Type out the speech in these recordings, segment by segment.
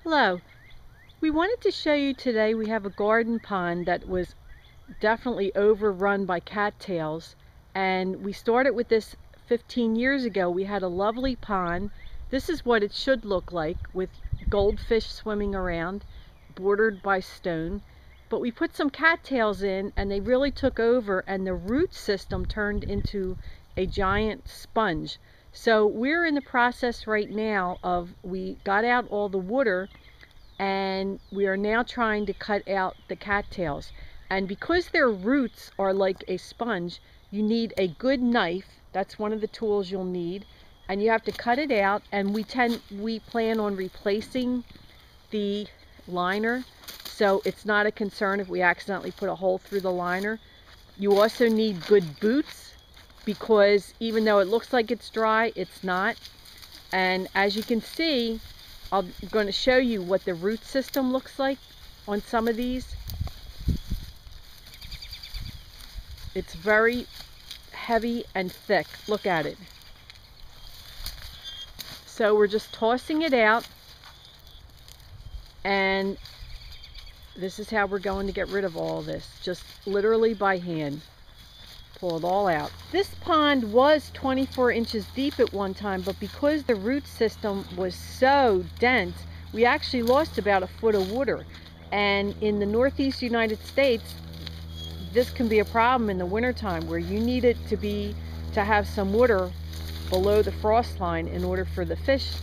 Hello. We wanted to show you today we have a garden pond that was definitely overrun by cattails, and we started with this 15 years ago. We had a lovely pond. This is what it should look like, with goldfish swimming around, bordered by stone. But we put some cattails in and they really took over, and the root system turned into a giant sponge. So we're in the process right now of, we got out all the water and we are now trying to cut out the cattails. And because their roots are like a sponge, you need a good knife. That's one of the tools you'll need, and you have to cut it out. And we plan on replacing the liner, so it's not a concern if we accidentally put a hole through the liner. You also need good boots, because even though it looks like it's dry, it's not. And as you can see, I'm going to show you what the root system looks like on some of these. It's very heavy and thick. Look at it. So we're just tossing it out, and this is how we're going to get rid of all this, just literally by hand. Pull it all out. This pond was 24 inches deep at one time, but because the root system was so dense, we actually lost about a foot of water. And in the northeast United States, this can be a problem in the wintertime, where you need it to have some water below the frost line in order for the fish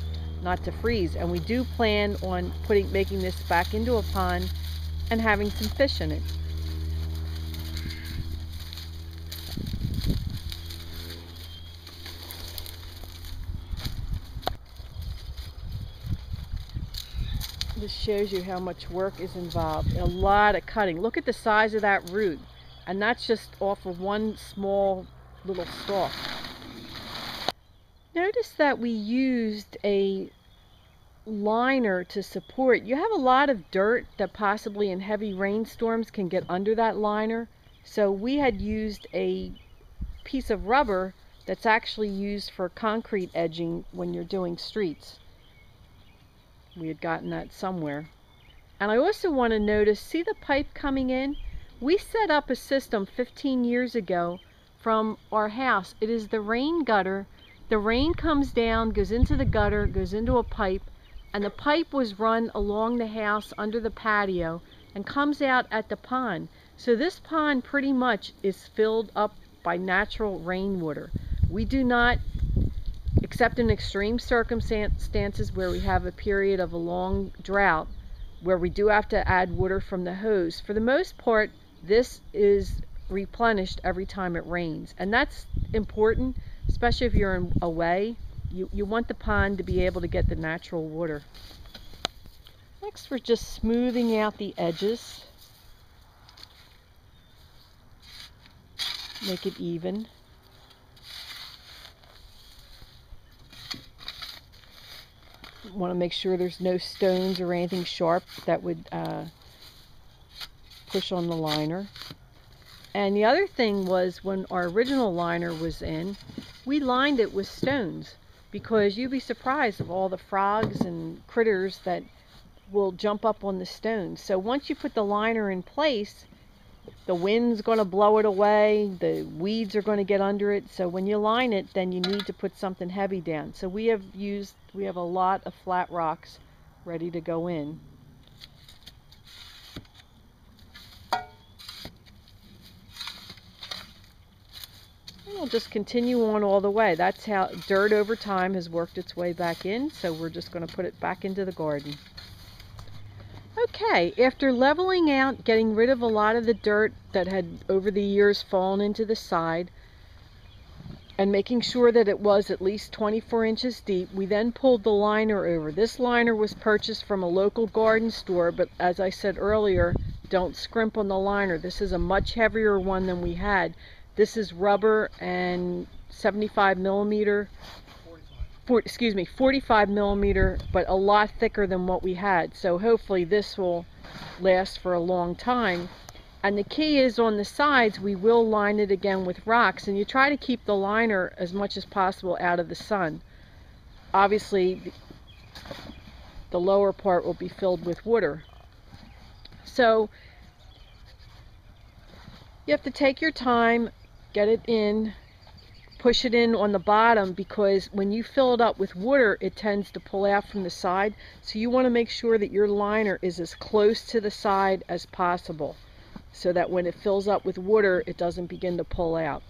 not to freeze. And we do plan on making this back into a pond and having some fish in it. This shows you how much work is involved. A lot of cutting. Look at the size of that root, and that's just off of one small little stalk. Notice that we used a liner to support. You have a lot of dirt that possibly in heavy rainstorms can get under that liner, so we had used a piece of rubber that's actually used for concrete edging when you're doing streets. We had gotten that somewhere. And I also want to notice, see the pipe coming in? We set up a system 15 years ago from our house. It is the rain gutter. The rain comes down, goes into the gutter, goes into a pipe, and the pipe was run along the house under the patio and comes out at the pond. So this pond pretty much is filled up by natural rainwater. We do not, except in extreme circumstances where we have a period of a long drought, where we do have to add water from the hose. For the most part, this is replenished every time it rains, and that's important, especially if you're away. You want the pond to be able to get the natural water. Next, we're just smoothing out the edges. Make it even. Want to make sure there's no stones or anything sharp that would push on the liner. And the other thing was, when our original liner was in, we lined it with stones, because you'd be surprised of all the frogs and critters that will jump up on the stones. So once you put the liner in place, the wind's going to blow it away, the weeds are going to get under it. So when you line it, then you need to put something heavy down. So we have a lot of flat rocks ready to go in. And we'll just continue on all the way. That's how dirt over time has worked its way back in, so we're just going to put it back into the garden. Okay, after leveling out, getting rid of a lot of the dirt that had over the years fallen into the side, and making sure that it was at least 24 inches deep, we then pulled the liner over. This liner was purchased from a local garden store, but as I said earlier, don't scrimp on the liner. This is a much heavier one than we had. This is rubber and 45 millimeter, but a lot thicker than what we had. So hopefully this will last for a long time. And the key is, on the sides, we will line it again with rocks, and you try to keep the liner as much as possible out of the sun. Obviously, the lower part will be filled with water. So you have to take your time, get it in, push it in on the bottom, because when you fill it up with water it tends to pull out from the side. So you want to make sure that your liner is as close to the side as possible, so that when it fills up with water it doesn't begin to pull out.